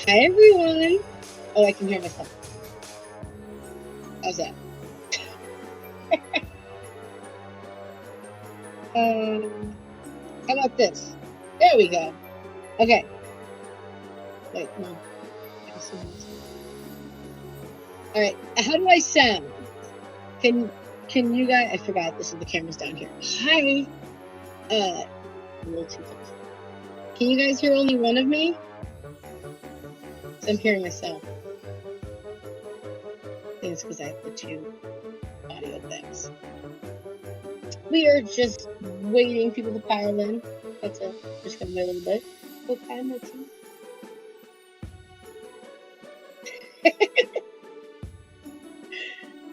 Hi everyone. Oh, I can hear myself. How's that? How about this? There we go. Okay. Wait, no. All right. How do I sound? Can you guys? I forgot. This is the cameras down here. Hi. A little too close. Can you guys hear only one of me? I'm hearing myself. I think it's because I have the two audio things. We are just waiting people to pile in. That's it. Just gonna wait a little bit. Okay, Mitzi.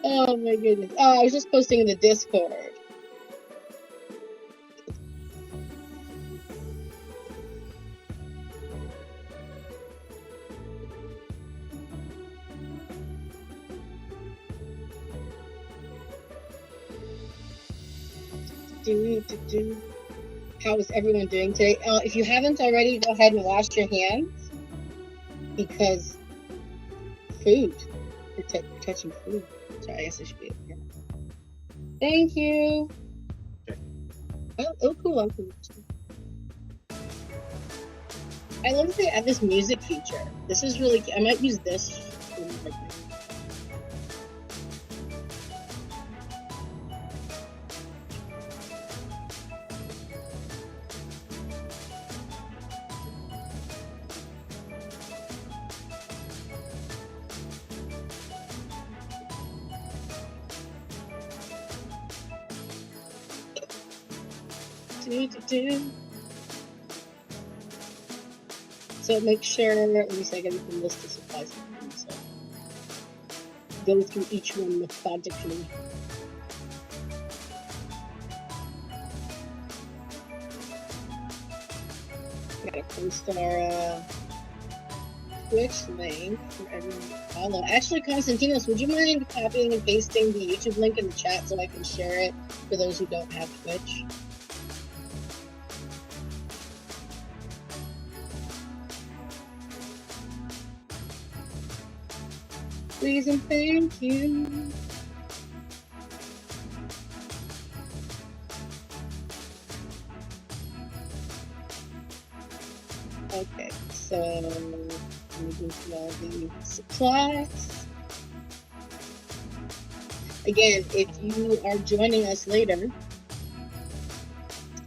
Oh my goodness. Oh, I was just posting in the Discord. How is everyone doing today? If you haven't already, go ahead and wash your hands because food. You're touching food. Sorry, I guess I should be over here. Thank you. Oh, cool. I love that they add this music feature. This is really. I might use this. So make sure, at least I get the list of supplies. So go through each one methodically. I gotta post our Twitch link for everyone to follow. Actually, Konstantinos, would you mind copying and pasting the YouTube link in the chat so I can share it for those who don't have Twitch? Please and thank you. Okay, so let me go through all the supplies. Again, if you are joining us later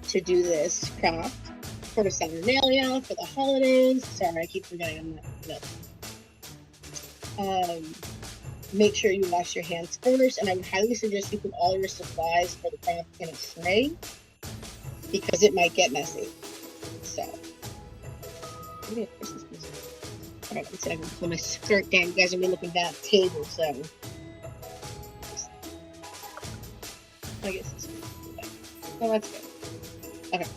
to do this craft for Saturnalia, for the holidays, sorry, I keep forgetting I'm not. Make sure you wash your hands first, and I would highly suggest you put all your supplies for the craft in a tray because it might get messy. So, maybe a Christmas music. All right, let's see if I can pull my skirt down. You guys are looking at that table, so I guess this is good. Oh, that's good. Okay.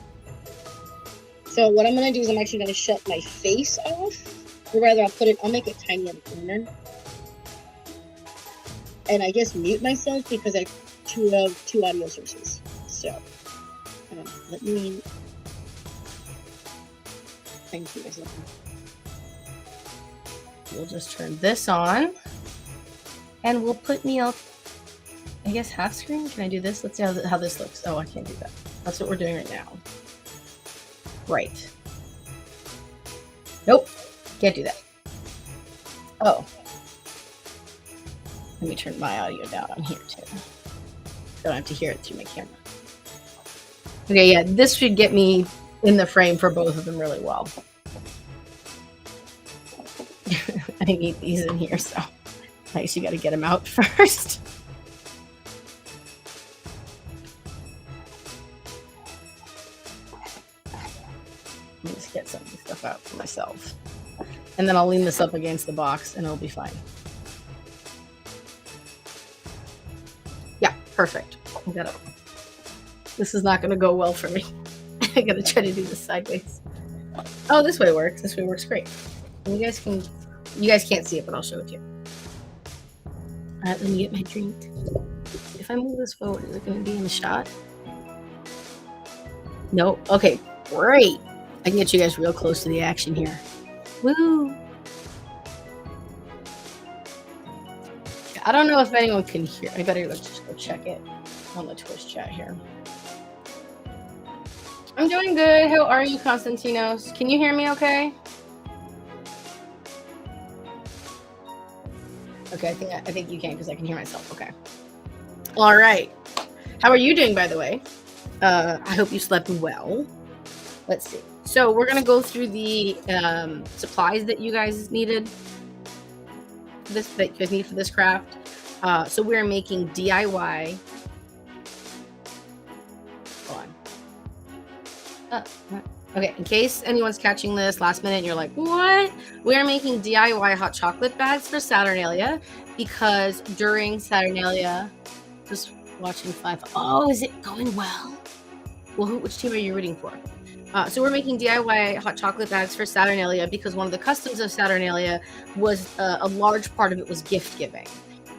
So what I'm gonna do is I'm actually gonna shut my face off, or rather, I'll make it tiny in the corner. And I guess mute myself because I have two audio sources. So let me see myself. We'll just turn this on, and we'll put me up. I guess half screen. Can I do this? Let's see how this looks. Oh, I can't do that. That's what we're doing right now. Right. Nope. Can't do that. Oh. Let me turn my audio down on here too. Don't have to hear it through my camera. Okay, yeah, this should get me in the frame for both of them really well. I need these in here, so I guess you got to get them out first. Let me just get some of the stuff out for myself. And then I'll lean this up against the box and it'll be fine. Perfect. This is not going to go well for me. I got to try to do this sideways. Oh, this way works. This way works great. And you guys can't see it, but I'll show it to you. All right, let me get my drink. If I move this forward, is it going to be in the shot? No. Okay, great. I can get you guys real close to the action here. Woo! I don't know if anyone can hear. I better just go check it on the Twitch chat here. I'm doing good. How are you, Constantinos? Can you hear me okay? Okay, I think you can because I can hear myself. Okay. All right. How are you doing, by the way? I hope you slept well. Let's see. So we're gonna go through the supplies that you guys needed. That you guys need for this craft. So we're making DIY. Hold on. Okay, in case anyone's catching this last minute and you're like, what? We are making DIY hot chocolate bags for Saturnalia because during Saturnalia, just watching 5. Oh, is it going well? Well, which team are you rooting for? So we're making DIY hot chocolate bags for Saturnalia because one of the customs of Saturnalia was a large part of it was gift giving.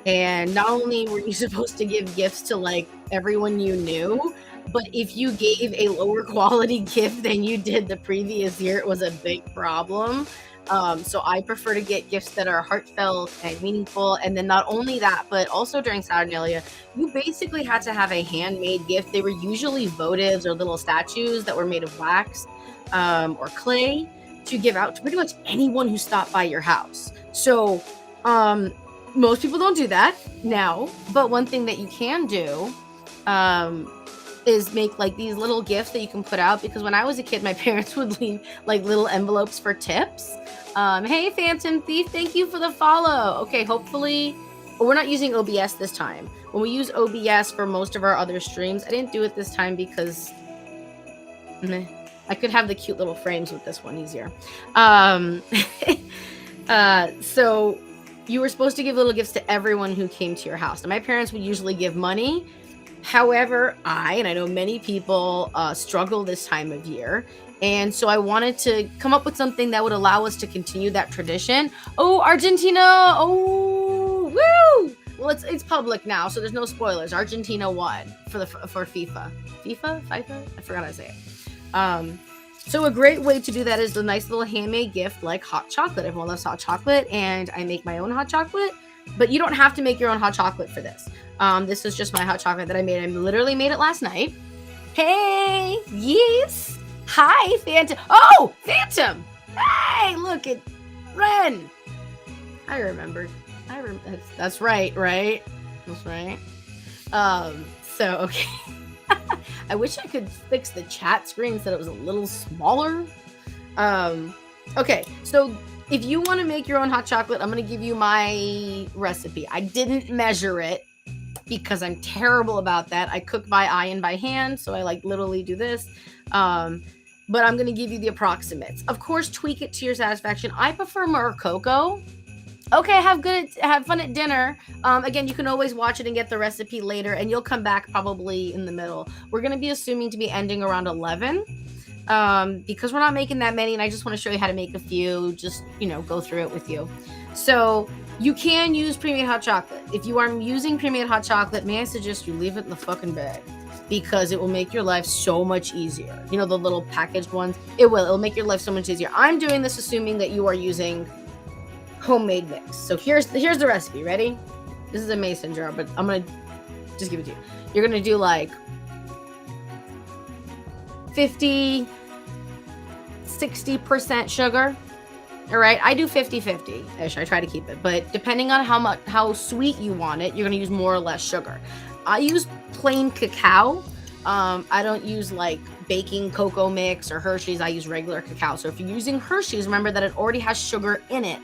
And not only were you supposed to give gifts to like everyone you knew, but if you gave a lower quality gift than you did the previous year, it was a big problem. So I prefer to get gifts that are heartfelt and meaningful. And then not only that, but also during Saturnalia, you basically had to have a handmade gift. They were usually votives or little statues that were made of wax or clay to give out to pretty much anyone who stopped by your house. So most people don't do that now, but one thing that you can do is make like these little gifts that you can put out, because when I was a kid, my parents would leave like little envelopes for tips. Hey, Phantom Thief, thank you for the follow. Okay, hopefully, we're not using OBS this time. When we use OBS for most of our other streams, I didn't do it this time because I could have the cute little frames with this one easier. So you were supposed to give little gifts to everyone who came to your house. Now, my parents would usually give money. However, and I know many people struggle this time of year. And so I wanted to come up with something that would allow us to continue that tradition. Oh, Argentina. Oh, woo. Well, it's public now, so there's no spoilers. Argentina won for FIFA. FIFA? I forgot how to say it. So a great way to do that is a nice little handmade gift like hot chocolate. Everyone loves hot chocolate, and I make my own hot chocolate. But you don't have to make your own hot chocolate for this. This is just my hot chocolate that I made. I literally made it last night. Hey, yes. Hi, Phantom. Oh, Phantom. Hey, look at Ren. I remembered. That's right? That's right. So, okay. I wish I could fix the chat screen so that it was a little smaller. Okay, so if you want to make your own hot chocolate, I'm going to give you my recipe. I didn't measure it because I'm terrible about that. I cook by eye and by hand, so I like literally do this. But I'm going to give you the approximates. Of course, tweak it to your satisfaction. I prefer more cocoa. Okay, have fun at dinner. Again, you can always watch it and get the recipe later, and you'll come back probably in the middle. We're going to be assuming to be ending around 11. Because we're not making that many, and I just want to show you how to make a few, just, go through it with you. So you can use pre-made hot chocolate. If you are using pre-made hot chocolate, may I suggest you leave it in the fucking bag, because it will make your life so much easier. The little packaged ones, it'll make your life so much easier. I'm doing this assuming that you are using homemade mix. So here's the recipe. Ready? This is a mason jar, but I'm going to just give it to you. You're going to do like 50-60% sugar. All right, I do 50-50-ish. I try to keep it, but depending on how sweet you want it, you're going to use more or less sugar. I use plain cacao. I don't use like baking cocoa mix or Hershey's. I use regular cacao. So if you're using Hershey's, remember that it already has sugar in it.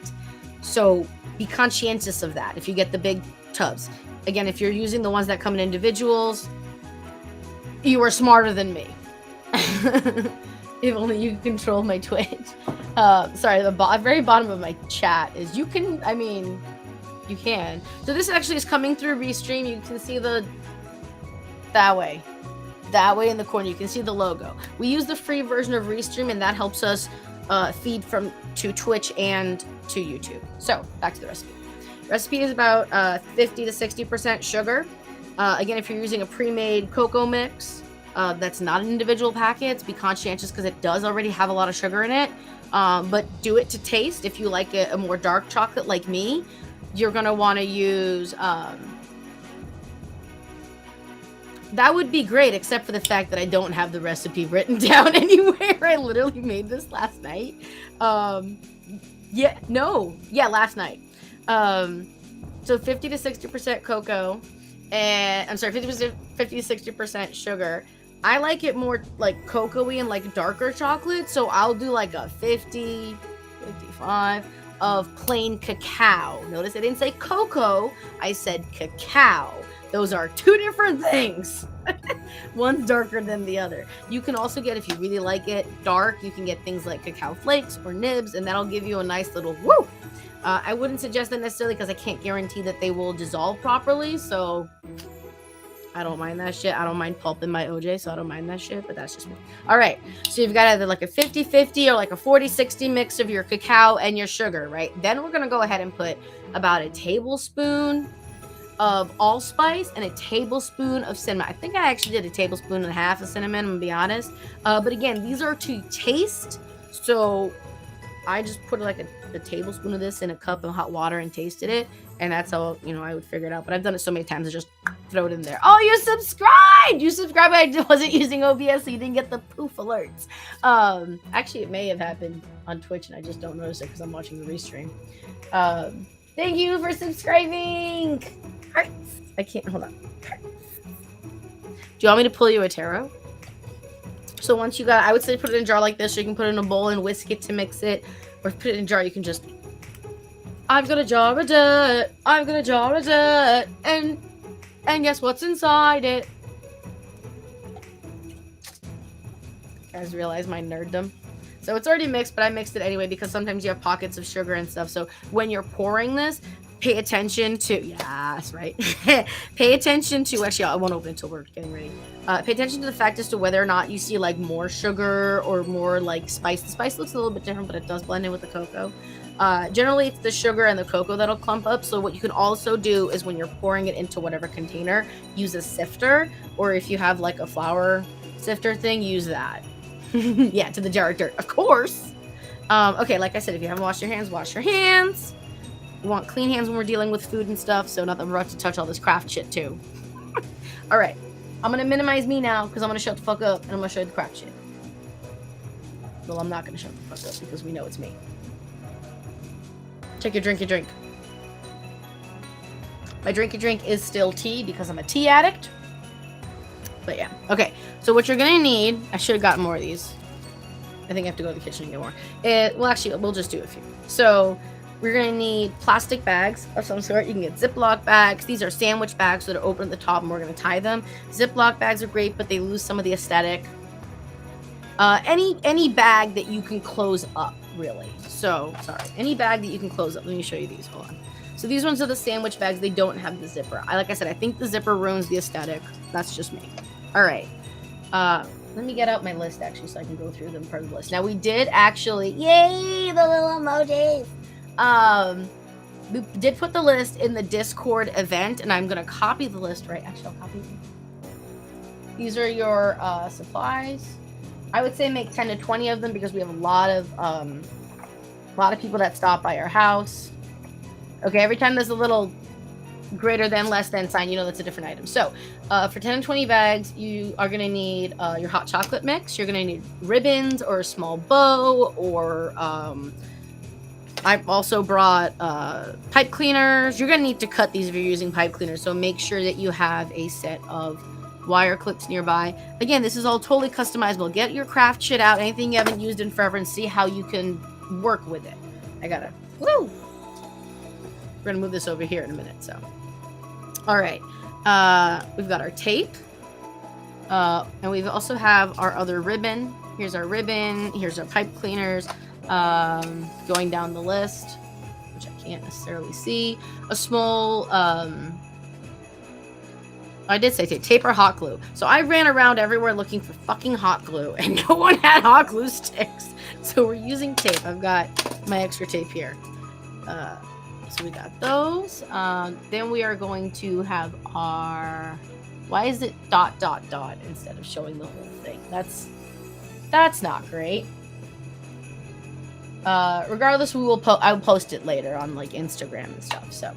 So be conscientious of that if you get the big tubs. Again, if you're using the ones that come in individuals, you are smarter than me. If only you could control my Twitch. Sorry, the very bottom of my chat is you can. So this actually is coming through Restream. You can see that way in the corner. You can see the logo. We use the free version of Restream, and that helps us feed to Twitch and to YouTube. So back to the recipe. Recipe is about 50-60% sugar. Again, if you're using a pre-made cocoa mix, that's not an individual packet, be conscientious because it does already have a lot of sugar in it. But do it to taste. If you like a more dark chocolate like me, you're going to want to use, that would be great, except for the fact that I don't have the recipe written down anywhere. I literally made this last night. Last night. So 50 to 60% cocoa, and I'm sorry, 50 to 60% sugar. I like it more like cocoa-y and like darker chocolate, so I'll do like a 50, 55 of plain cacao. Notice I didn't say cocoa, I said cacao. Those are two different things. One's darker than the other. You can also get, if you really like it dark, you can get things like cacao flakes or nibs, and that'll give you a nice little woo. I wouldn't suggest that necessarily because I can't guarantee that they will dissolve properly, so I don't mind that shit. I don't mind pulping my OJ, so I don't mind that shit, but that's just me. All right, so you've got either like a 50-50 or like a 40-60 mix of your cacao and your sugar, right? Then we're going to go ahead and put about a tablespoon of allspice and a tablespoon of cinnamon. I think I actually did a tablespoon and a half of cinnamon, I'm gonna be honest. But again, these are to taste, so I just put like a tablespoon of this in a cup of hot water and tasted it, and that's how, you know, I would figure it out. But I've done it so many times, I just throw it in there. Oh, you subscribed! You subscribed, I wasn't using OBS, so you didn't get the poof alerts. Actually, it may have happened on Twitch, and I just don't notice it because I'm watching the restream. Thank you for subscribing! I can't, hold on. Do you want me to pull you a tarot? So once you got, I would say put it in a jar like this, or you can put it in a bowl and whisk it to mix it, or put it in a jar, you can just, I've got a jar of dirt, I've got a jar of dirt, and guess what's inside it? Guys, realize my nerddom? So it's already mixed, but I mixed it anyway because sometimes you have pockets of sugar and stuff. So when you're pouring this, pay attention to, yes, right? Pay attention to, actually, I won't open it until we're getting ready. Pay attention to the fact as to whether or not you see like more sugar or more like spice. The spice looks a little bit different, but it does blend in with the cocoa. Generally, it's the sugar and the cocoa that'll clump up. So what you can also do is when you're pouring it into whatever container, use a sifter, or if you have like a flour sifter thing, use that. Yeah, to the jar of dirt, of course. Okay, like I said, if you haven't washed your hands, wash your hands. We want clean hands when we're dealing with food and stuff, so not that we're about to touch all this craft shit too. All right, I'm gonna minimize me now because I'm gonna shut the fuck up and I'm gonna show you the craft shit. Well, I'm not gonna shut the fuck up because we know it's me. Take your drink, My drink is still tea because I'm a tea addict. But yeah, okay. So what you're gonna need, I should have gotten more of these. I think I have to go to the kitchen and get more. Well, actually, we'll just do a few. So we're gonna need plastic bags of some sort. You can get Ziploc bags. These are sandwich bags that are open at the top, and we're gonna tie them. Ziploc bags are great, but they lose some of the aesthetic. Any bag that you can close up, really. So, sorry, any bag that you can close up. Let me show you these. Hold on. So these ones are the sandwich bags. They don't have the zipper. Like I said, I think the zipper ruins the aesthetic. That's just me. All right. Let me get out my list, actually, so I can go through them part of the list. Now, we did actually... Yay! The little emojis! We did put the list in the Discord event, and I'm going to copy the list, right? Actually, I'll copy them. These are your supplies. I would say make 10 to 20 of them because we have a lot of people that stop by our house. Okay, every time there's a little greater than, less than sign, you know that's a different item. So, for 10 and 20 bags, you are going to need your hot chocolate mix. You're going to need ribbons or a small bow, or I've also brought pipe cleaners. You're going to need to cut these if you're using pipe cleaners, so make sure that you have a set of wire clips nearby. Again, this is all totally customizable. Get your craft shit out, anything you haven't used in forever, and see how you can work with it. I gotta, woo! We're gonna move this over here in a minute, so. All right, we've got our tape, and we also have our other ribbon. Here's our ribbon, here's our pipe cleaners, going down the list, which I can't necessarily see. A small, I did say tape or hot glue. So I ran around everywhere looking for fucking hot glue, and no one had hot glue sticks. So we're using tape. I've got my extra tape here. So we got those. Then we are going to have our... Why is it ... instead of showing the whole thing? That's not great. Regardless, I will post it later on like Instagram and stuff. So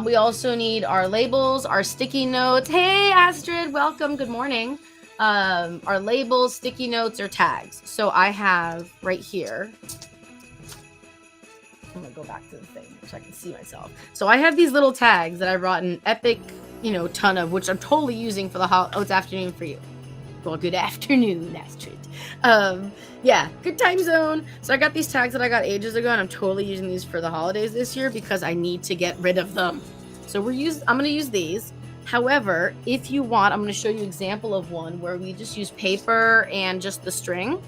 we also need our labels, our sticky notes. Hey Astrid, welcome. Good morning. Our labels, sticky notes, or tags. So I have right here. I'm gonna go back to the thing so I can see myself. So I have these little tags that I brought an epic, ton of, which I'm totally using for the it's afternoon for you. Well, good afternoon, Astrid. Yeah, good time zone. So I got these tags that I got ages ago, and I'm totally using these for the holidays this year because I need to get rid of them. So I'm gonna use these. However, if you want, I'm gonna show you an example of one where we just use paper and just the string. You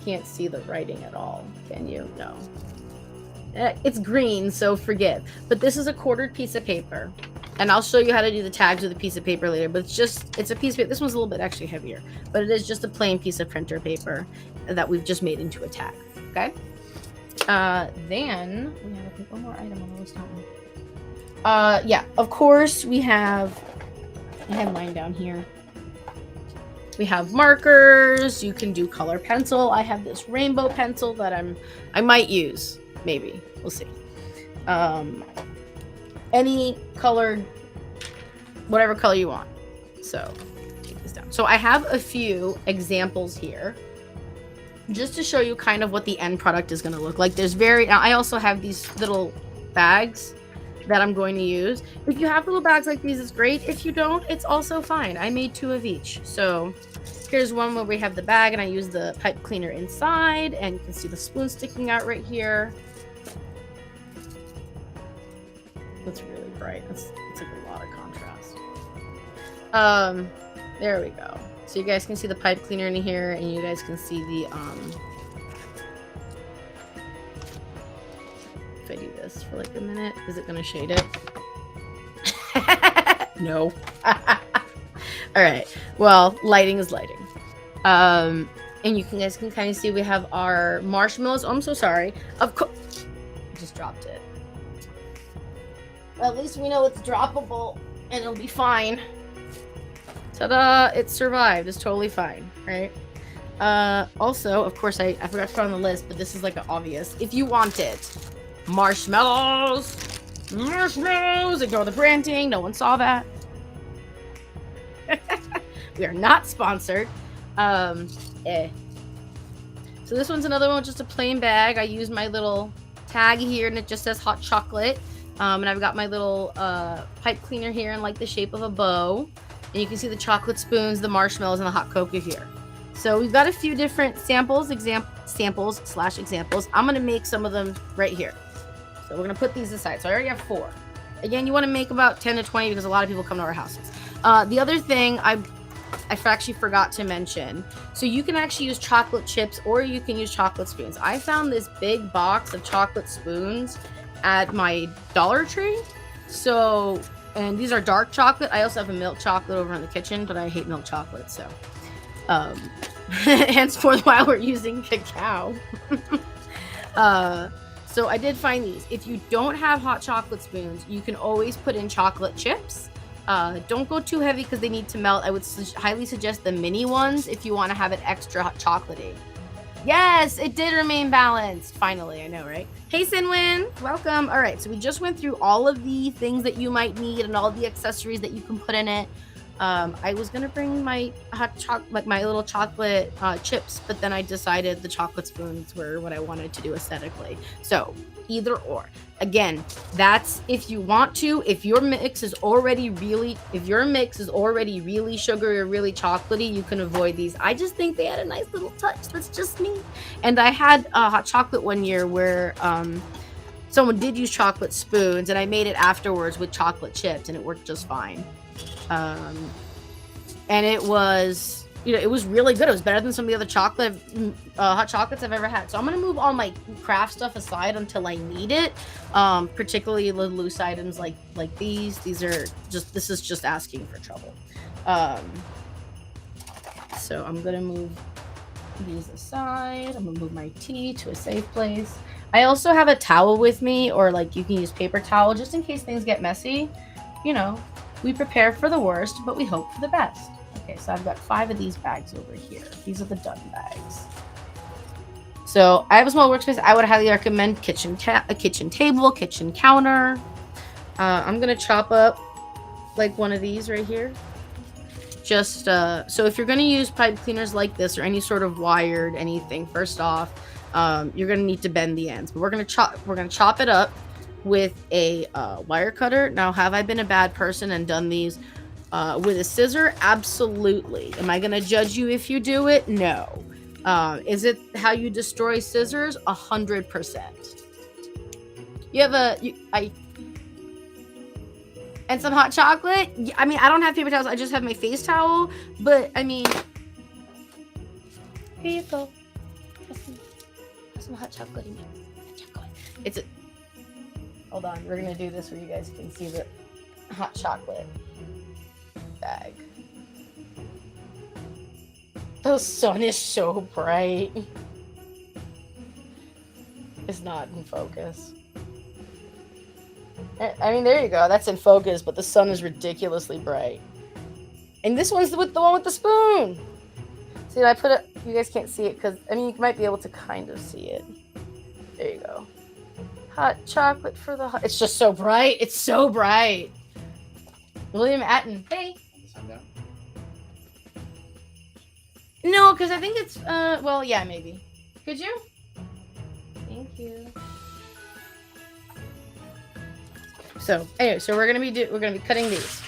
can't see the writing at all, can you? No. It's green, so forgive. But this is a quartered piece of paper. And I'll show you how to do the tags with a piece of paper later, but it's a piece of paper. This one's a little bit actually heavier, but it is just a plain piece of printer paper that we've just made into a tag, okay? Then we have, I think, one more item on the list, don't we? Yeah, of course we have a headline down here. We have markers. You can do color pencil. I have this rainbow pencil that I might use, maybe. We'll see. Any colored, whatever color you want. So take this down. So I have a few examples here just to show you kind of what the end product is going to look like. Now I also have these little bags that I'm going to use. If you have little bags like these, it's great. If you don't, it's also fine. I made 2 of each. So here's one where we have the bag and I use the pipe cleaner inside, and you can see the spoon sticking out right here. It's really bright. It's like a lot of contrast. There we go. So you guys can see the pipe cleaner in here, and you guys can see the if I do this for like a minute, is it gonna shade it? No. All right. Well, lighting is lighting. And you guys can kind of see we have our marshmallows. Oh, I'm so sorry. Of course, just dropped it. At least we know it's droppable and it'll be fine. Ta-da! It survived. It's totally fine, right? Also, of course, I forgot to put on the list, but this is like an obvious. If you want it, marshmallows! Ignore the branding. No one saw that. We are not sponsored. So this one's another one, just a plain bag. I use my little tag here, and it just says hot chocolate. And I've got my little pipe cleaner here in like the shape of a bow. And you can see the chocolate spoons, the marshmallows, and the hot cocoa here. So we've got a few different samples. I'm going to make some of them right here. So we're going to put these aside. So I already have 4. Again, you want to make about 10 to 20 because a lot of people come to our houses. The other thing I actually forgot to mention. So you can actually use chocolate chips or you can use chocolate spoons. I found this big box of chocolate spoons at my Dollar Tree. So, and these are dark chocolate. I also have a milk chocolate over in the kitchen, but I hate milk chocolate, so henceforth while we're using cacao. So I did find these. If you don't have hot chocolate spoons, you can always put in chocolate chips. Don't go too heavy because they need to melt. I would highly suggest the mini ones if you want to have it extra hot chocolatey. Yes, it did remain balanced. Finally, I know, right? Hey, Sinwin, welcome. All right, so we just went through all of the things that you might need and all the accessories that you can put in it. I was gonna bring my my little chocolate chips, but then I decided the chocolate spoons were what I wanted to do aesthetically. So either or. Again, that's if you want to. If your mix is already really sugary or really chocolatey, you can avoid these. I just think they had a nice little touch. That's just me. And I had hot chocolate one year where someone did use chocolate spoons, and I made it afterwards with chocolate chips, and it worked just fine. And it was, it was really good. It was better than some of the other hot chocolates I've ever had. So I'm going to move all my craft stuff aside until I need it. Particularly the loose items like these. This is just asking for trouble. So I'm going to move these aside. I'm going to move my tea to a safe place. I also have a towel with me, or like you can use paper towel just in case things get messy. We prepare for the worst, but we hope for the best. Okay, so I've got 5 of these bags over here. These are the done bags. So I have a small workspace. I would highly recommend a kitchen table, kitchen counter. I'm gonna chop up like one of these right here. Just so if you're gonna use pipe cleaners like this or any sort of wired anything, first off, you're gonna need to bend the ends. But we're gonna chop it up with a wire cutter. Now, have I been a bad person and done these with a scissor? Absolutely. Am I gonna judge you if you do it? No. Is it how you destroy scissors? 100%. You have and some hot chocolate. I mean, I don't have paper towels. I just have my face towel. But I mean, here you go. Have some hot chocolate in here. Hold on. We're gonna do this where you guys can see the hot chocolate bag. The sun is so bright. It's not in focus. I mean, there you go. That's in focus, but the sun is ridiculously bright. And this one's with the one with the spoon. See, I put it. You guys can't see it because, I mean, you might be able to kind of see it. There you go. Hot chocolate for the hot. It's just so bright. It's so bright. William Atten. Hey. No, because I think it's, well, yeah, maybe. Could you? Thank you. So, anyway, so we're gonna be cutting these.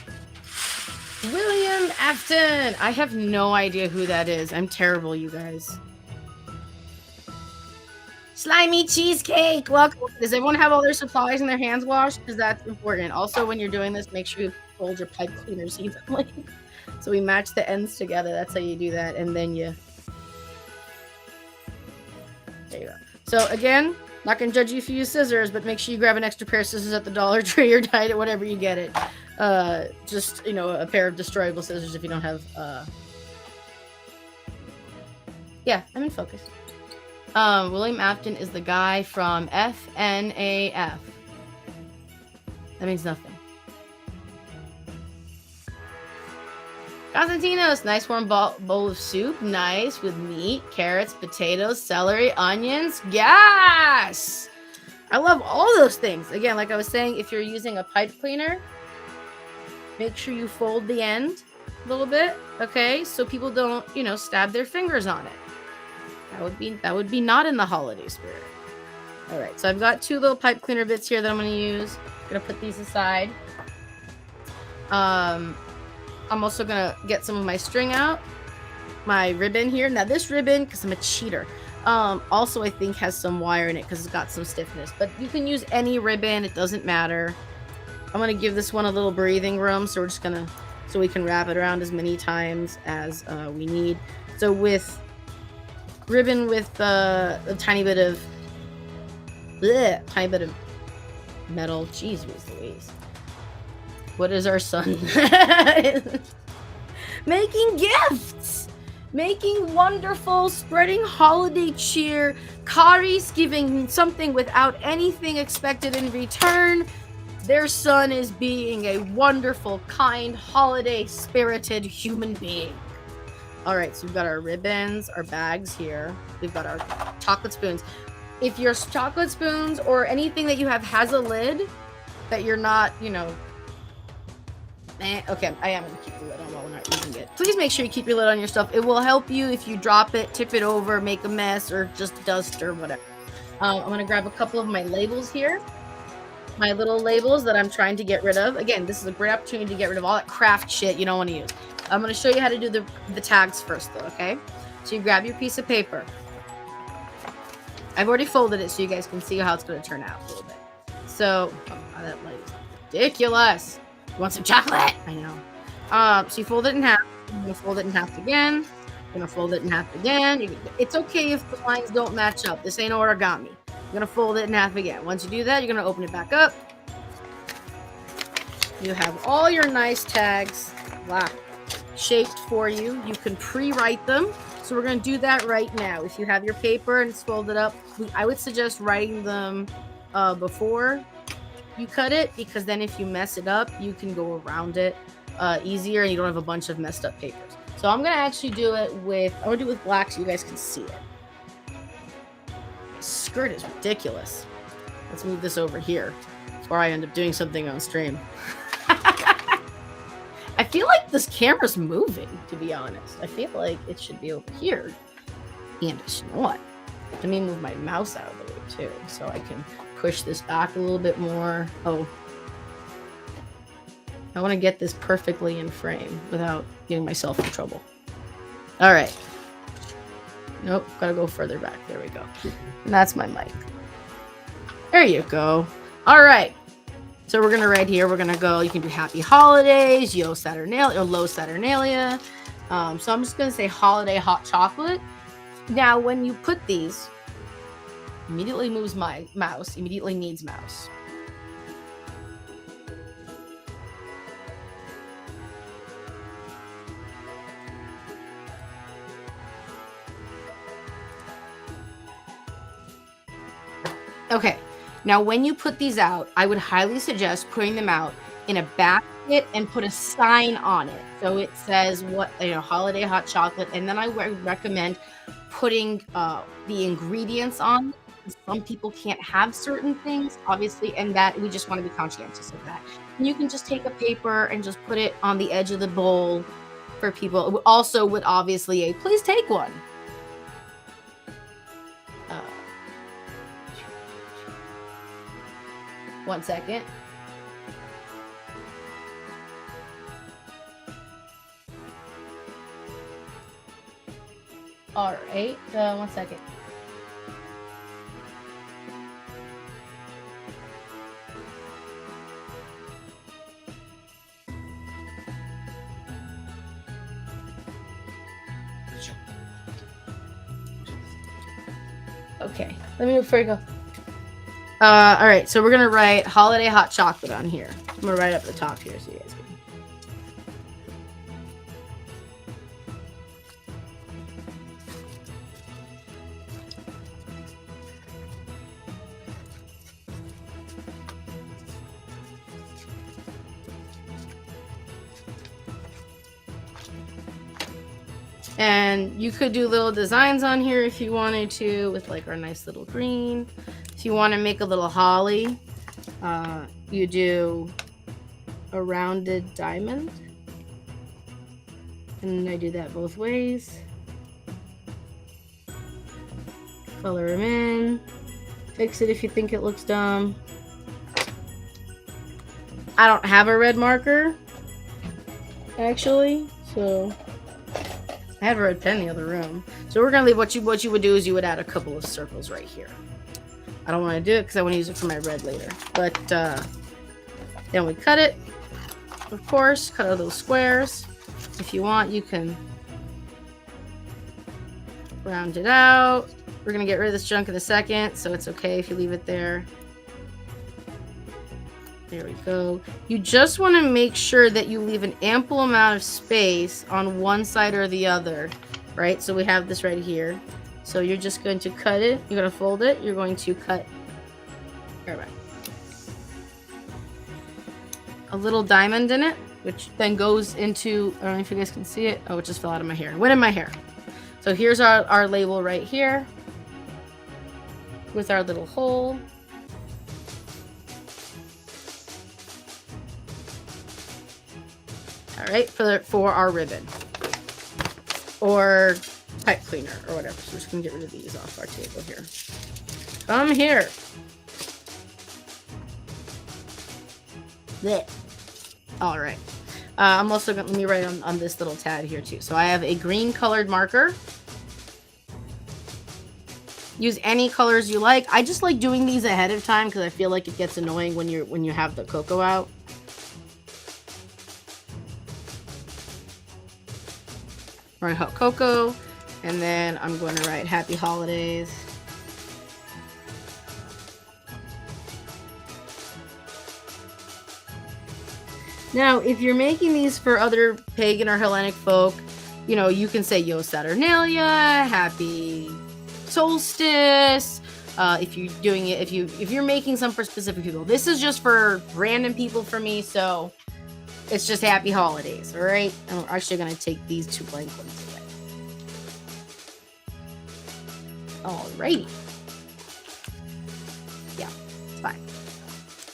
William Afton. I have no idea who that is. I'm terrible, you guys. Slimy cheesecake. Welcome. Does everyone have all their supplies and their hands washed? Because that's important. Also, when you're doing this, make sure you fold your pipe cleaners evenly. So we match the ends together. That's how you do that. And then you... There you go. So again, not going to judge you if you use scissors, but make sure you grab an extra pair of scissors at the Dollar Tree or Diet, whatever you get it. Just, you know, a pair of destroyable scissors if you don't have... Yeah, I'm in focus. William Afton is the guy from FNAF. That means nothing. Constantinos, nice warm bowl of soup. Nice, with meat, carrots, potatoes, celery, onions. Yes! I love all those things. Again, like I was saying, if you're using a pipe cleaner, make sure you fold the end a little bit, okay? So people don't, you know, stab their fingers on it. That would be not in the holiday spirit. All right, so I've got 2 little pipe cleaner bits here that I'm going to use. I'm going to put these aside. I'm also going to get some of my string out. My ribbon here. Now this ribbon, because I'm a cheater, also I think has some wire in it because it's got some stiffness. But you can use any ribbon. It doesn't matter. I'm going to give this one a little breathing room. So we're just going to, so we can wrap it around as many times as we need. So with ribbon with a tiny bit of metal. Jeez, what's the waste? What is our son? Making gifts! Making wonderful, spreading holiday cheer. Kari's giving something without anything expected in return. Their son is being a wonderful, kind, holiday-spirited human being. Alright, so we've got our ribbons, our bags here. We've got our chocolate spoons. If your chocolate spoons or anything that you have has a lid that you're not, you know... Okay, I am going to keep the lid on while we're not using it. Please make sure you keep your lid on your stuff. It will help you if you drop it, tip it over, make a mess, or just dust or whatever. I'm going to grab a couple of my labels here. My little labels that I'm trying to get rid of. Again, this is a great opportunity to get rid of all that craft shit you don't want to use. I'm going to show you how to do the tags first, though, okay? So you grab your piece of paper. I've already folded it so you guys can see how it's going to turn out a little bit. So, oh, that light is ridiculous. You want some chocolate? I know. So you fold it in half. You're going to fold it in half again. You're going to fold it in half again. It's okay if the lines don't match up. This ain't origami. You're going to fold it in half again. Once you do that, you're going to open it back up. You have all your nice tags shaped for you. You can pre-write them. So we're going to do that right now. If you have your paper and it's folded up, I would suggest writing them before you cut it, because then if you mess it up, you can go around it easier and you don't have a bunch of messed up papers. So I'm going to actually do it with, I'm going to do it with black so you guys can see it. skirt is ridiculous. Let's move this over here before I end up doing something on stream. I feel like this camera's moving, to be honest. I feel like it should be over here. And it's not. Let me move my mouse out of the way, too, so I can push this back a little bit more. Oh. I want to get this perfectly in frame without getting myself in trouble. All right. Nope, gotta go further back. There we go. And that's my mic. There you go. All right. So we're gonna right here. We're gonna go. You can do Happy Holidays, Yo Saturnalia, or Low Saturnalia. So I'm just gonna say Holiday Hot Chocolate. Now, when you put these, immediately moves my mouse. Immediately needs mouse. Okay, now when you put these out, I would highly suggest putting them out in a basket and put a sign on it. So it says what, holiday hot chocolate. And then I recommend putting the ingredients on. Some people can't have certain things, obviously, and that we just want to be conscientious of that. And you can just take a paper and just put it on the edge of the bowl for people. Also with obviously please take one. 1 second. All right, 1 second. Okay, let me know before you go. All right, so we're gonna write holiday hot chocolate on here. I'm gonna write up the top here so you guys can. And you could do little designs on here if you wanted to, with like our nice little green. If you want to make a little holly, you do a rounded diamond. And I do that both ways. Color them in. Fix it if you think it looks dumb. I don't have a red marker, actually, so I have a red pen in the other room. So we're gonna leave what you would do is you would add a couple of circles right here. I don't want to do it because I want to use it for my red later. But then we cut it. Of course, cut out those squares. If you want, you can round it out. We're gonna get rid of this junk in a second, so it's okay if you leave it there. There we go. You just want to make sure that you leave an ample amount of space on one side or the other, right? So we have this right here. So you're just going to cut it. You're going to fold it. You're going to cut a little diamond in it, which then goes into, I don't know if you guys can see it. Oh, it just fell out of my hair. It went in my hair. So here's our label right here with our little hole. All right, for our ribbon or pipe cleaner or whatever. So we're just gonna get rid of these off our table here. Come here. Blech. All right. I'm also gonna let me write on this little tab here too. So I have a green colored marker. Use any colors you like. I just like doing these ahead of time because I feel like it gets annoying when you have the cocoa out. Write hot cocoa, and then I'm going to write happy holidays. Now, if you're making these for other pagan or Hellenic folk, you can say Yo Saturnalia, happy solstice. If you're doing it, if you're making some for specific people, this is just for random people for me, so it's just happy holidays, all right? And we're actually going to take these two blank ones away. Alrighty.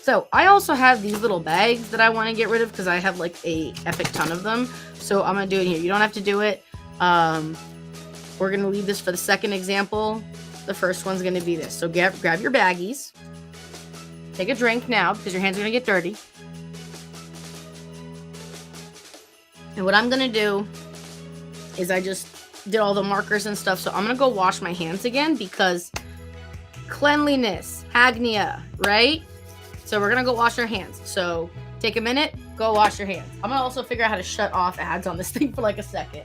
So I also have these little bags that I want to get rid of because I have like a epic ton of them. So I'm going to do it here. You don't have to do it. We're going to leave this for the second example. The first one's going to be this. So grab your baggies. Take a drink now because your hands are going to get dirty. And what I'm going to do is I just did all the markers and stuff. So I'm going to go wash my hands again because cleanliness, hagnia, right? So we're going to go wash our hands. So take a minute, go wash your hands. I'm going to also figure out how to shut off ads on this thing for like a second.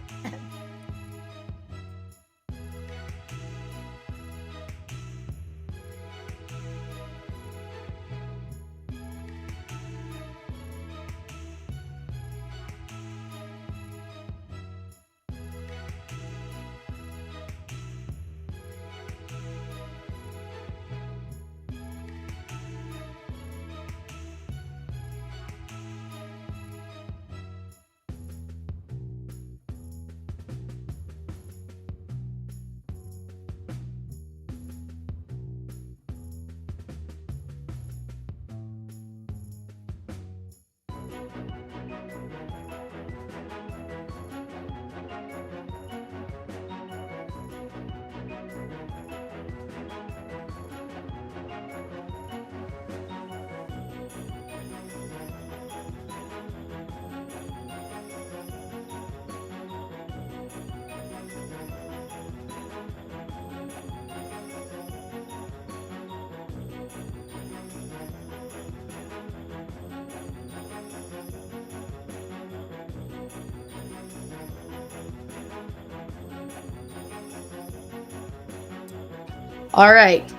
All right.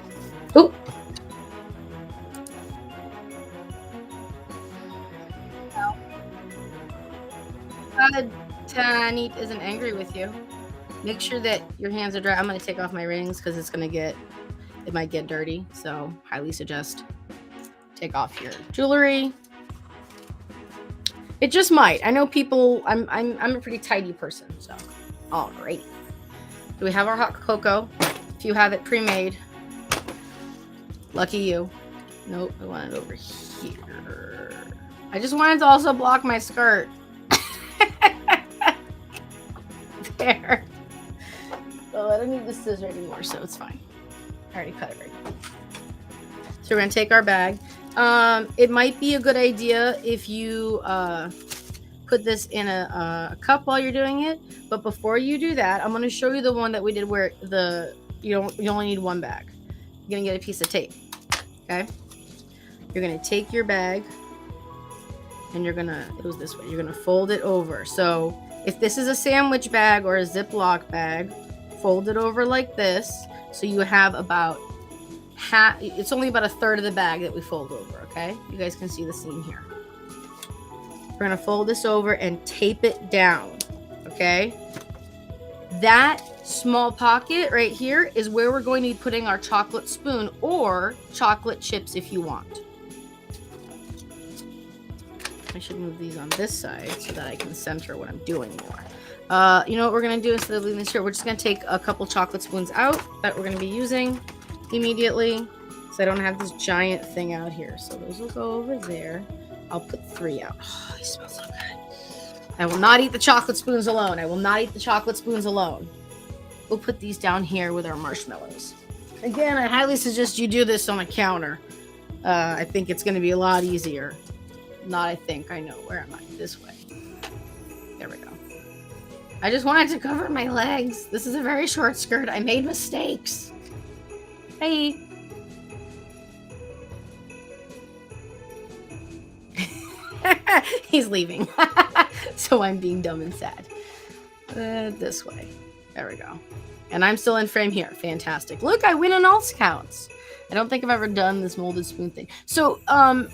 Oop. Tanit isn't angry with you. Make sure that your hands are dry. I'm going to take off my rings because it might get dirty. So highly suggest take off your jewelry. It just might. I know people. I'm a pretty tidy person. So, alrighty. Do we have our hot cocoa? If you have it pre-made, lucky you. Nope, I want it over here. I just wanted to also block my skirt. There. Well, I don't need the scissor anymore, so it's fine. I already cut it right now. So we're gonna take our bag. It might be a good idea if you put this in a cup while you're doing it. But before you do that, I'm going to show you the one that we did where you only need one bag. You're going to get a piece of tape. Okay? You're going to take your bag and it was this way. You're going to fold it over. So if this is a sandwich bag or a Ziploc bag, fold it over like this. So you have about it's only about a third of the bag that we fold over, okay? You guys can see the seam here. We're gonna fold this over and tape it down, okay? That small pocket right here is where we're going to be putting our chocolate spoon or chocolate chips if you want. I should move these on this side so that I can center what I'm doing more. You know what we're gonna do instead of leaving this here? We're just gonna take a couple chocolate spoons out that we're gonna be using immediately, so I don't have this giant thing out here. So those will go over there. I'll put 3 out. Oh, they smell so good. I will not eat the chocolate spoons alone. I will not eat the chocolate spoons alone. We'll put these down here with our marshmallows. Again, I highly suggest you do this on a counter. I think it's going to be a lot easier. I know. Where am I? This way. There we go. I just wanted to cover my legs. This is a very short skirt. I made mistakes. Hey. He's leaving. So I'm being dumb and sad. This way. There we go. And I'm still in frame here. Fantastic. Look, I win on all counts. I don't think I've ever done this molded spoon thing. So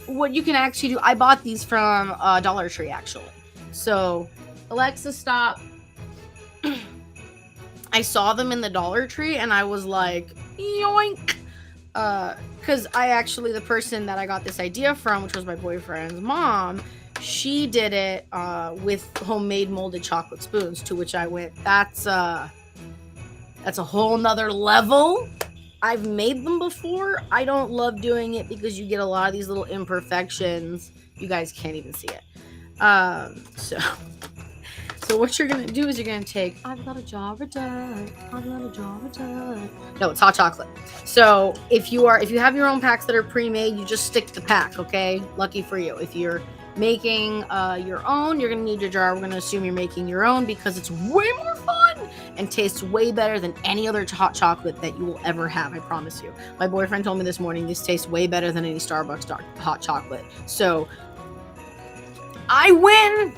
what you can actually do, I bought these from Dollar Tree, actually. So Alexa, stop. I saw them in the Dollar Tree and I was like, yoink. Because the person that I got this idea from, which was my boyfriend's mom, she did it with homemade molded chocolate spoons, to which I went, that's a whole nother level. I've made them before. I don't love doing it because you get a lot of these little imperfections. You guys can't even see it. So what you're gonna do is you're gonna take, I've got a jar of dirt, I've got a jar of dirt. No, it's hot chocolate. So if you have your own packs that are pre-made, you just stick to the pack, okay? Lucky for you. If you're making your own, you're gonna need your jar. We're gonna assume you're making your own because it's way more fun and tastes way better than any other hot chocolate that you will ever have. I promise you. My boyfriend told me this morning this tastes way better than any Starbucks hot chocolate. So I win.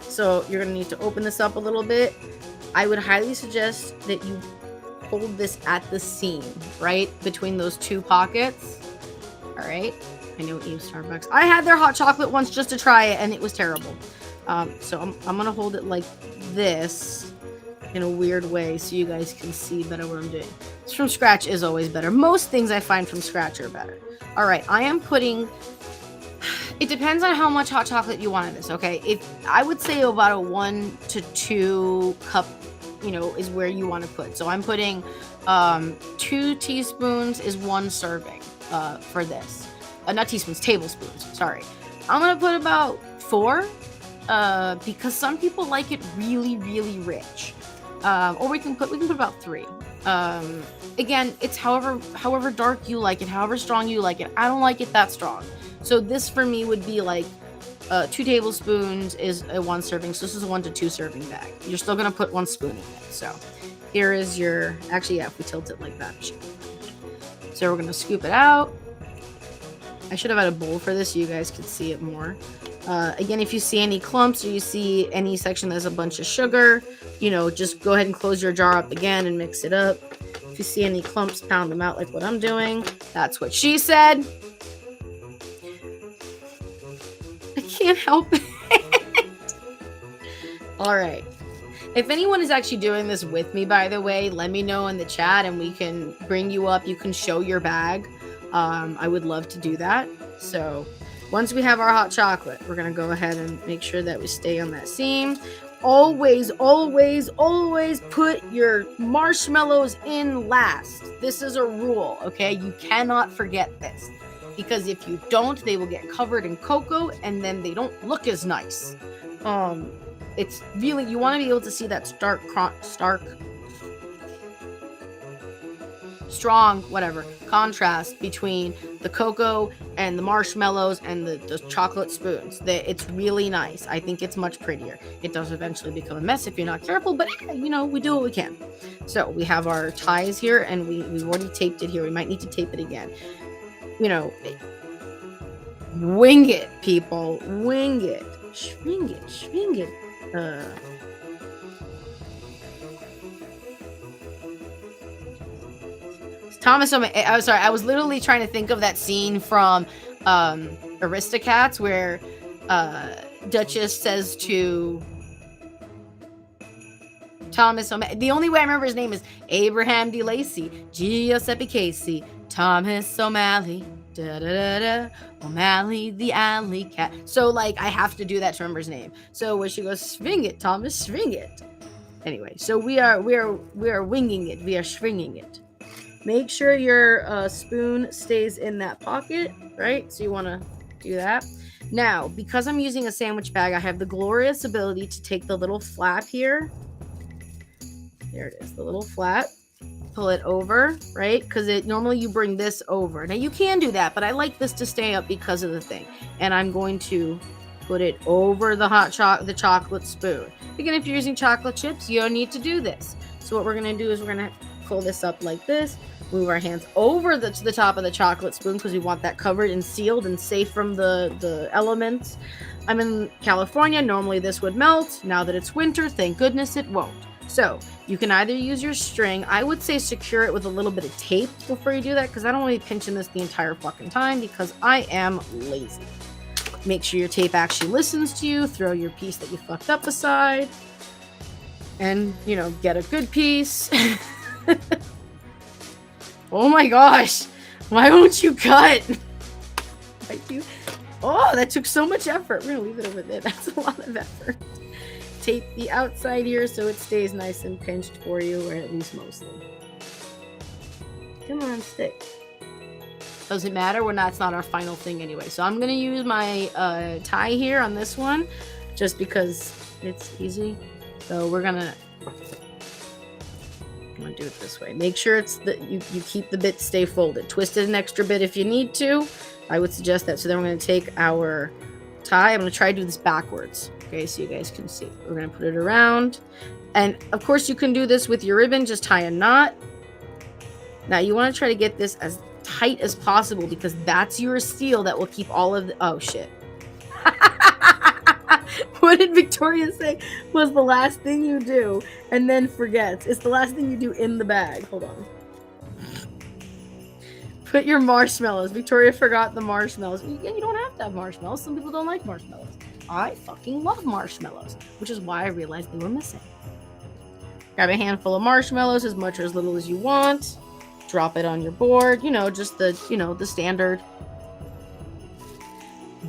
So you're gonna need to open this up a little bit. I would highly suggest that you hold this at the seam, right between those two pockets. All right. I know Eve Starbucks. I had their hot chocolate once just to try it, and it was terrible. So I'm gonna hold it like this in a weird way so you guys can see better what I'm doing. It's from scratch is always better. Most things I find from scratch are better. All right. I am putting. It depends on how much hot chocolate you want in this, okay? If I would say about a 1 to 2 cup, is where you want to put. So I'm putting 2 teaspoons is 1 serving for this. Not teaspoons, tablespoons. Sorry. I'm gonna put about 4 because some people like it really, really rich. Or we can put about 3. Again, it's however dark you like it, however strong you like it. I don't like it that strong. So this for me would be like 2 tablespoons is a 1 serving. So this is a 1 to 2 serving bag. You're still going to put 1 spoon in it. So here is your, actually, yeah, if we tilt it like that. So we're going to scoop it out. I should have had a bowl for this so you guys could see it more. Again, if you see any clumps or you see any section that has a bunch of sugar, just go ahead and close your jar up again and mix it up. If you see any clumps, pound them out like what I'm doing. That's what she said. I can't help it. All right. If anyone is actually doing this with me, by the way, let me know in the chat and we can bring you up. You can show your bag. I would love to do that. So once we have our hot chocolate, we're going to go ahead and make sure that we stay on that seam. Always, always, always put your marshmallows in last. This is a rule, okay? You cannot forget this. Because if you don't, they will get covered in cocoa and then they don't look as nice. It's really, you want to be able to see that strong, contrast between the cocoa and the marshmallows and the chocolate spoons. It's really nice. I think it's much prettier. It does eventually become a mess if you're not careful, but we do what we can. So we have our ties here and we've already taped it here. We might need to tape it again. Wing it, people. Wing it. Swing it. Thomas, I'm sorry. I was literally trying to think of that scene from Aristocats where Duchess says to Thomas O'Malley. The only way I remember his name is Abraham De Lacy, Giuseppe Casey, Thomas O'Malley, O'Malley the alley cat. So I have to do that to remember his name. So when she goes, swing it, Thomas, swing it. Anyway, so we are winging it. We are swinging it. Make sure your spoon stays in that pocket, right? So you want to do that. Now, because I'm using a sandwich bag, I have the glorious ability to take the little flap here. There it is, the little flap. Pull it over, right? Because normally you bring this over. Now you can do that, but I like this to stay up because of the thing. And I'm going to put it over the the chocolate spoon. Again, if you're using chocolate chips, you don't need to do this. So what we're going to do is we're going to pull this up like this. Move our hands over to the top of the chocolate spoon because we want that covered and sealed and safe from the elements. I'm in California. Normally this would melt. Now that it's winter, thank goodness it won't. So you can either use your string. I would say secure it with a little bit of tape before you do that because I don't want to be pinching this the entire fucking time because I am lazy. Make sure your tape actually listens to you. Throw your piece that you fucked up aside. And, get a good piece. Oh my gosh. Why won't you cut? Oh, that took so much effort. We're going to leave it over there. That's a lot of effort. Tape the outside here so it stays nice and pinched for you, or at least mostly. Come on, stick. Doesn't matter when that's not our final thing anyway. So I'm gonna use my tie here on this one, just because it's easy. So we're gonna do it this way. Make sure it's you keep the bit stay folded. Twist it an extra bit if you need to. I would suggest that. So then we're gonna take our tie. I'm gonna try to do this backwards. Okay, so you guys can see. We're gonna put it around, and of course you can do this with your ribbon. Just tie a knot. Now you want to try to get this as tight as possible because that's your seal that will keep all of the... Oh, shit. What did Victoria say was the last thing you do and then forgets? It's the last thing you do in the bag. Hold on. Put your marshmallows. Victoria forgot the marshmallows. You don't have to have marshmallows. Some people don't like marshmallows. I fucking love marshmallows, which is why I realized they were missing. Grab a handful of marshmallows, as much or as little as you want. Drop it on your board, just the standard.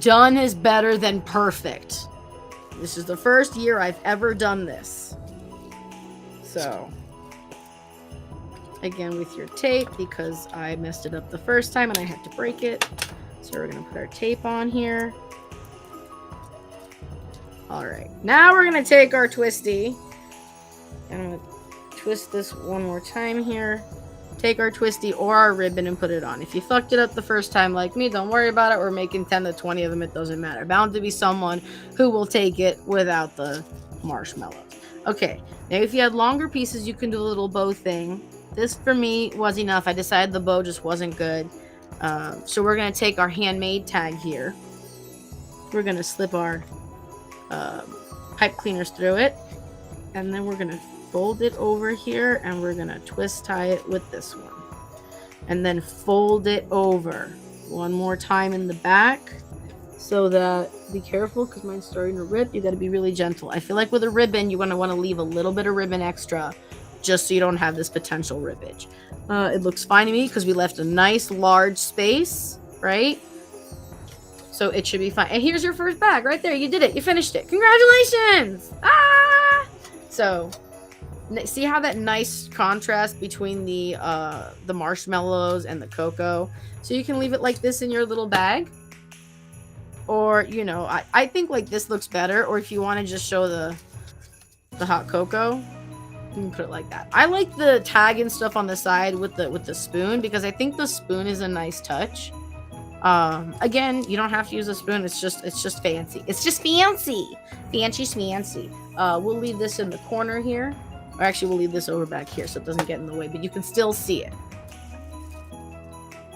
Done is better than perfect. This is the first year I've ever done this. So, again, with your tape, because I messed it up the first time and I had to break it. So we're gonna put our tape on here. All right, now we're gonna take our twisty. And I'm gonna twist this one more time here. Take our twisty or our ribbon and put it on. If you fucked it up the first time like me, don't worry about it. We're making 10 to 20 of them. It doesn't matter. Bound to be someone who will take it without the marshmallows. Okay, now if you had longer pieces, you can do a little bow thing. This for me was enough. I decided the bow just wasn't good. So we're going to take our handmade tag here. We're going to slip our pipe cleaners through it. And then we're going to fold it over here and we're gonna twist tie it with this one and then fold it over one more time in the back so that, be careful because mine's starting to rip. You got to be really gentle. I feel like with a ribbon you're going to want to leave a little bit of ribbon extra just so you don't have this potential rippage. It looks fine to me because we left a nice large space, right? So it should be fine. And here's your first bag right there. You did it. You finished it. Congratulations. So see how that nice contrast between the marshmallows and the cocoa? So you can leave it like this in your little bag. Or, I think like this looks better. Or if you want to just show the hot cocoa, you can put it like that. I like the tag and stuff on the side with the spoon because I think the spoon is a nice touch. Again, you don't have to use a spoon. It's just fancy. It's just fancy. Fancy schmancy. We'll leave this in the corner here. Or actually, we'll leave this over back here so it doesn't get in the way, but you can still see it.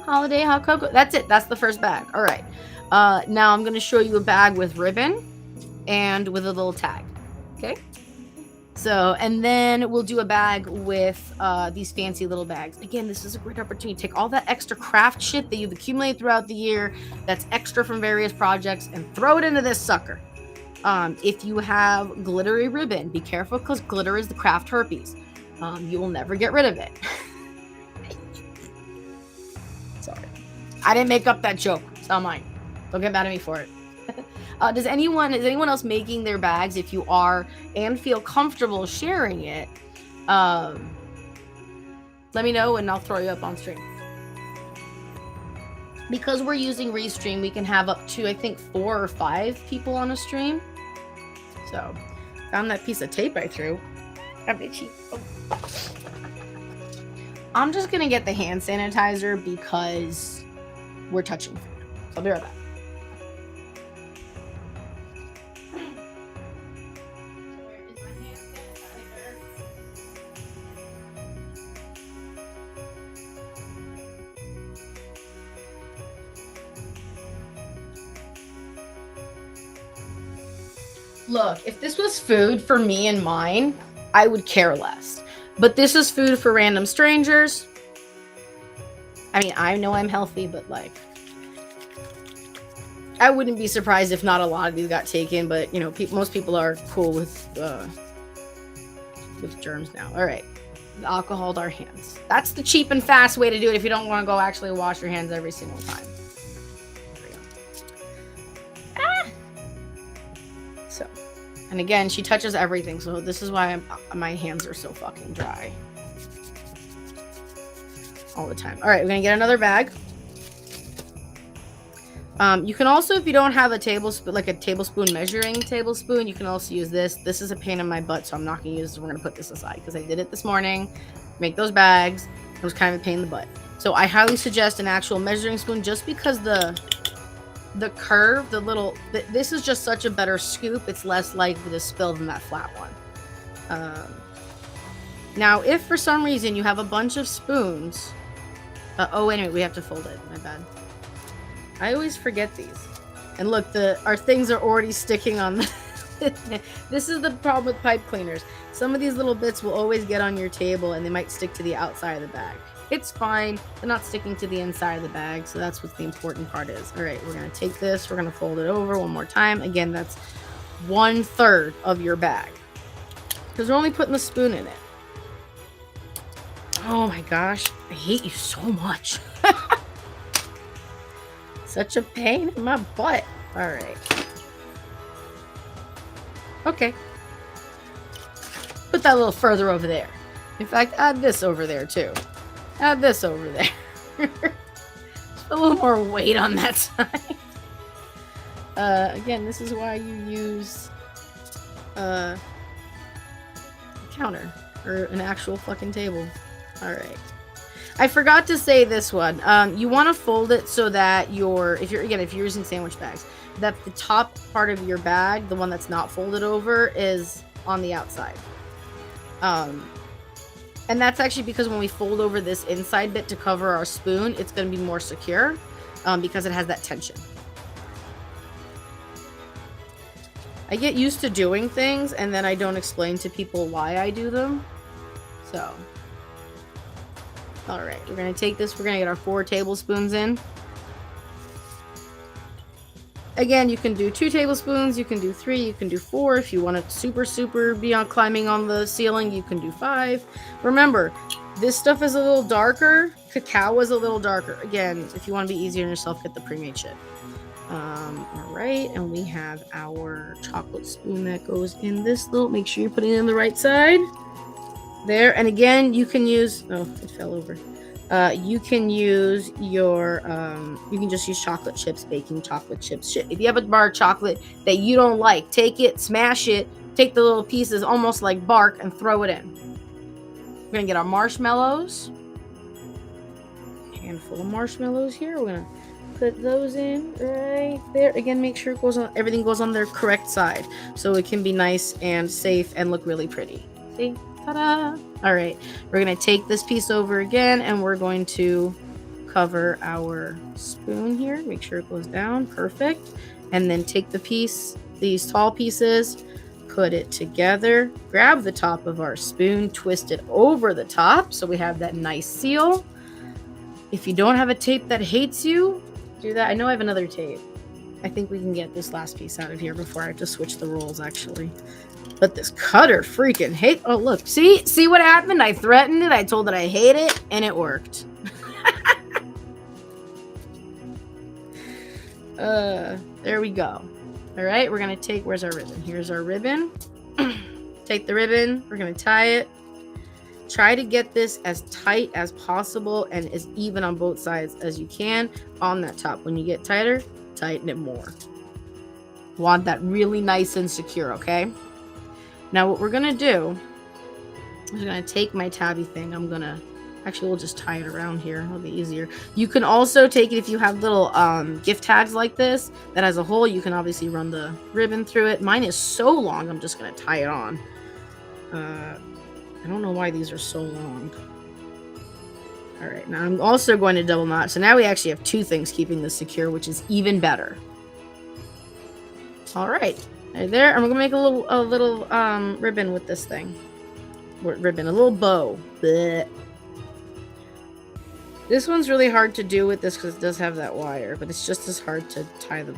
Holiday hot cocoa. That's it. That's the first bag. All right. Now I'm going to show you a bag with ribbon and with a little tag. Okay? So, and then we'll do a bag with these fancy little bags. Again, this is a great opportunity. Take all that extra craft shit that you've accumulated throughout the year that's extra from various projects and throw it into this sucker. If you have glittery ribbon, be careful because glitter is the craft herpes. You will never get rid of it. Sorry. I didn't make up that joke. It's not mine. Don't get mad at me for it. Is anyone else making their bags? If you are and feel comfortable sharing it, let me know and I'll throw you up on stream. Because we're using Restream, we can have up to, I think, 4 or 5 people on a stream. So, found that piece of tape I threw. I'm itchy. Oh. I'm just going to get the hand sanitizer because we're touching food. So I'll be right back. Look, if this was food for me and mine, I would care less. But this is food for random strangers. I mean, I know I'm healthy, but like, I wouldn't be surprised if not a lot of these got taken. But you know, most people are cool with germs now. All right, alcohol to our hands. That's the cheap and fast way to do it if you don't want to go actually wash your hands every single time. And again, she touches everything, so this is why my hands are so fucking dry. all the time. All right, we're gonna get another bag. You can also, if you don't have a tablespoon, like a tablespoon measuring tablespoon, you can also use this. This is a pain in my butt, so I'm not gonna use this. We're gonna put this aside because I did it this morning. Make those bags. It was kind of a pain in the butt. So I highly suggest an actual measuring spoon, just because the curve, this is just such a better scoop. It's less likely to spill than that flat one. Now, if for some reason you have a bunch of spoons, oh, anyway, we have to fold it. My bad. I always forget these. And look, our things are already sticking on the... This is the problem with pipe cleaners. Some of these little bits will always get on your table and they might stick to the outside of the bag. It's fine. They're not sticking to the inside of the bag, so that's what the important part is. All right, we're going to take this. We're going to fold it over one more time. Again, that's 1/3 of your bag, because we're only putting the spoon in it. Oh my gosh, I hate you so much. Such a pain in my butt. All right. Okay. Put that a little further over there. In fact, add this over there too. Add this over there. Just a little more weight on that side. Again, this is why you use a counter or an actual fucking table. All right. I forgot to say this one. You want to fold it so that if you're using sandwich bags, that the top part of your bag, the one that's not folded over, is on the outside. And that's actually because when we fold over this inside bit to cover our spoon, it's going to be more secure because it has that tension. I get used to doing things and then I don't explain to people why I do them. So, all right, we're going to take this. We're going to get our 4 tablespoons in. Again, you can do 2 tablespoons, you can do 3, you can do 4. If you want to super be on climbing on the ceiling, you can do 5. Remember, this stuff is a little darker. Cacao is a little darker. Again, if you want to be easier on yourself, get the pre-made shit. All right, and we have our chocolate spoon that goes in this little. Make sure you're putting it in the right side. There, and again, you can use. Oh, it fell over. You can use your, you can just use chocolate chips, baking chocolate chips. Shit. If you have a bar of chocolate that you don't like, take it, smash it, take the little pieces almost like bark and throw it in. We're going to get our marshmallows. Handful of marshmallows here. We're going to put those in right there. Again, make sure everything goes on their correct side so it can be nice and safe and look really pretty. See? Ta-da! All right, we're going to take this piece over again and we're going to cover our spoon here. Make sure it goes down. Perfect. And then take these tall pieces, put it together, grab the top of our spoon, twist it over the top so we have that nice seal. If you don't have a tape that hates you, do that. I know I have another tape. I think we can get this last piece out of here before I have to switch the rolls, actually. But this cutter freaking hate. Oh, look. See what happened? I threatened it. I told it I hate it, and it worked. There we go. All right, we're going to take, where's our ribbon? Here's our ribbon. Take the ribbon. We're going to tie it. Try to get this as tight as possible and as even on both sides as you can on that top. When you get tighter, tighten it more. Want that really nice and secure, okay? Now what we're going to do is I'm going to take my tabby thing. We'll just tie it around here. It'll be easier. You can also take it if you have little gift tags like this that has a hole. You can obviously run the ribbon through it. Mine is so long, I'm just going to tie it on. I don't know why these are so long. All right, now I'm also going to double knot. So now we actually have 2 things keeping this secure, which is even better. All right. Right there, and we're gonna make a little ribbon with this thing. A little bow. Blech. This one's really hard to do with this because it does have that wire, but it's just as hard to tie the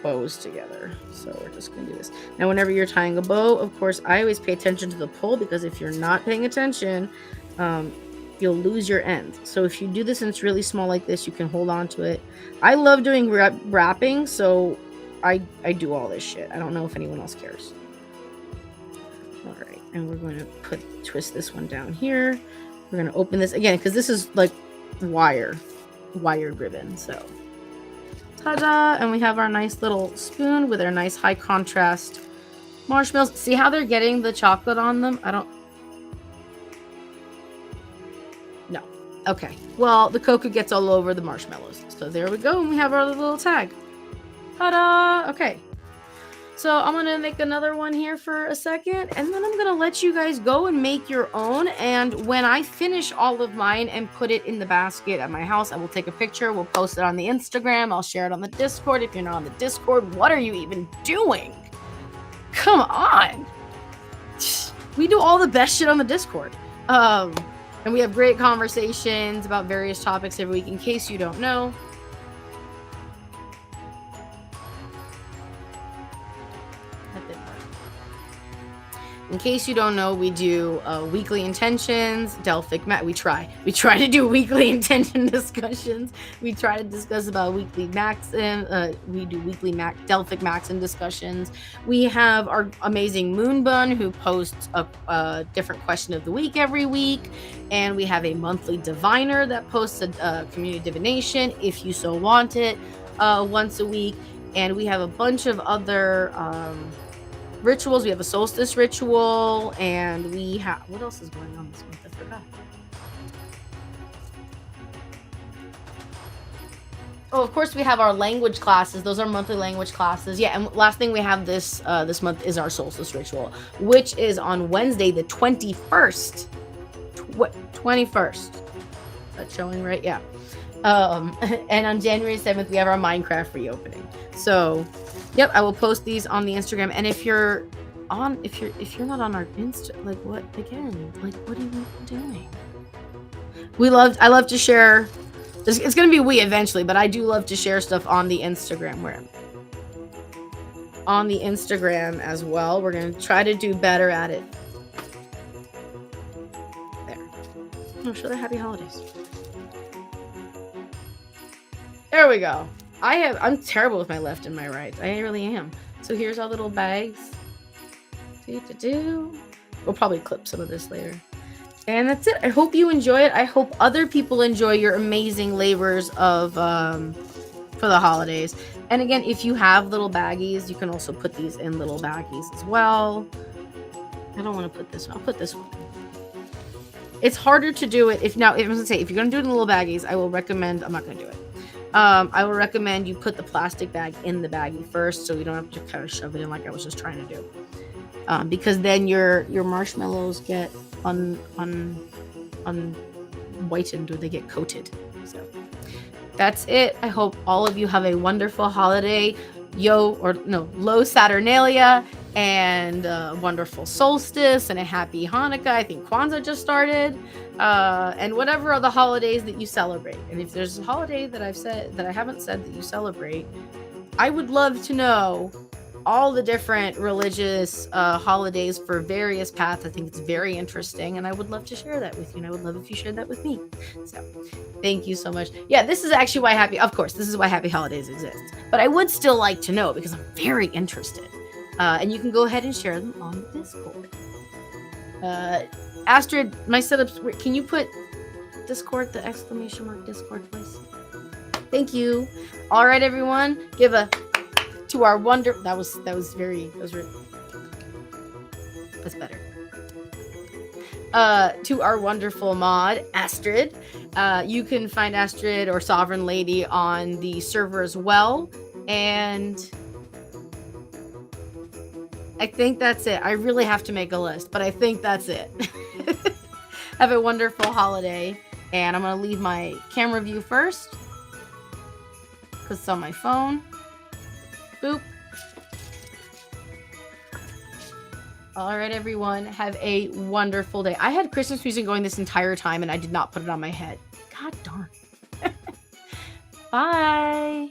bows together. So we're just gonna do this. Now, whenever you're tying a bow, of course, I always pay attention to the pull because if you're not paying attention, you'll lose your end. So if you do this and it's really small like this, you can hold on to it. I love doing wrapping, so I do all this shit. I don't know if anyone else cares. All right, and we're going to twist this one down here. We're going to open this again because this is like wired ribbon. So ta-da! And we have our nice little spoon with our nice high contrast marshmallows. See how they're getting the chocolate on them? No. Okay. Well, the cocoa gets all over the marshmallows. So there we go. And we have our little tag. Ta-da! Okay. So I'm going to make another one here for a second, and then I'm going to let you guys go and make your own. And when I finish all of mine and put it in the basket at my house, I will take a picture. We'll post it on the Instagram. I'll share it on the Discord. If you're not on the Discord, what are you even doing? Come on. We do all the best shit on the Discord. And we have great conversations about various topics every week, in case you don't know. In case you don't know, we do weekly intentions, Delphic Max. We try to do weekly intention discussions. We try to discuss about weekly maxim. We do weekly Delphic maxim discussions. We have our amazing Moonbun, who posts a different question of the week every week, and we have a monthly diviner that posts a community divination if you so want it once a week, and we have a bunch of other rituals. We have a solstice ritual, and we have, what else is going on this month? I forgot. Oh, of course we have our language classes. Those are monthly language classes. Yeah, and last thing we have this month is our solstice ritual, which is on Wednesday the 21st. 21st. That's showing right? Yeah. And on January 7th we have our Minecraft reopening. So yep, I will post these on the Instagram. And if you're not on our Insta, like what again? Like what are you doing? I love to share. It's gonna be we eventually, but I do love to share stuff on the Instagram. On the Instagram as well. We're gonna try to do better at it. There. Oh, show the happy holidays. There we go. I'm terrible with my left and my right. I really am. So here's our little bags. We'll probably clip some of this later. And that's it. I hope you enjoy it. I hope other people enjoy your amazing labors of for the holidays. And again, if you have little baggies, you can also put these in little baggies as well. I don't want to put this one. I'll put this one. It's harder to do it if you're gonna do it in little baggies, I will recommend. I'm not gonna do it. I will recommend you put the plastic bag in the baggie first, so you don't have to kind of shove it in like I was just trying to do. Because then your marshmallows get whitened, or they get coated. So that's it. I hope all of you have a wonderful holiday. Low Saturnalia, and a wonderful solstice, and a happy Hanukkah. I think Kwanzaa just started, and whatever other holidays that you celebrate. And if there's a holiday that I haven't said that you celebrate, I would love to know all the different religious holidays for various paths. I think it's very interesting, and I would love to share that with you, and I would love if you shared that with me. So thank you so much. Yeah, this is actually why Happy Holidays exists, but I would still like to know, because I'm very interested. And you can go ahead and share them on the Discord. Astrid, my setups, can you put Discord, the exclamation mark Discord, please? Thank you. All right, everyone, give a to our that's better. To our wonderful mod, Astrid. You can find Astrid or Sovereign Lady on the server as well. And I think that's it. I really have to make a list, but I think that's it. Have a wonderful holiday. And I'm going to leave my camera view first, because it's on my phone. Boop. All right, everyone. Have a wonderful day. I had Christmas music going this entire time, and I did not put it on my head. God darn. Bye.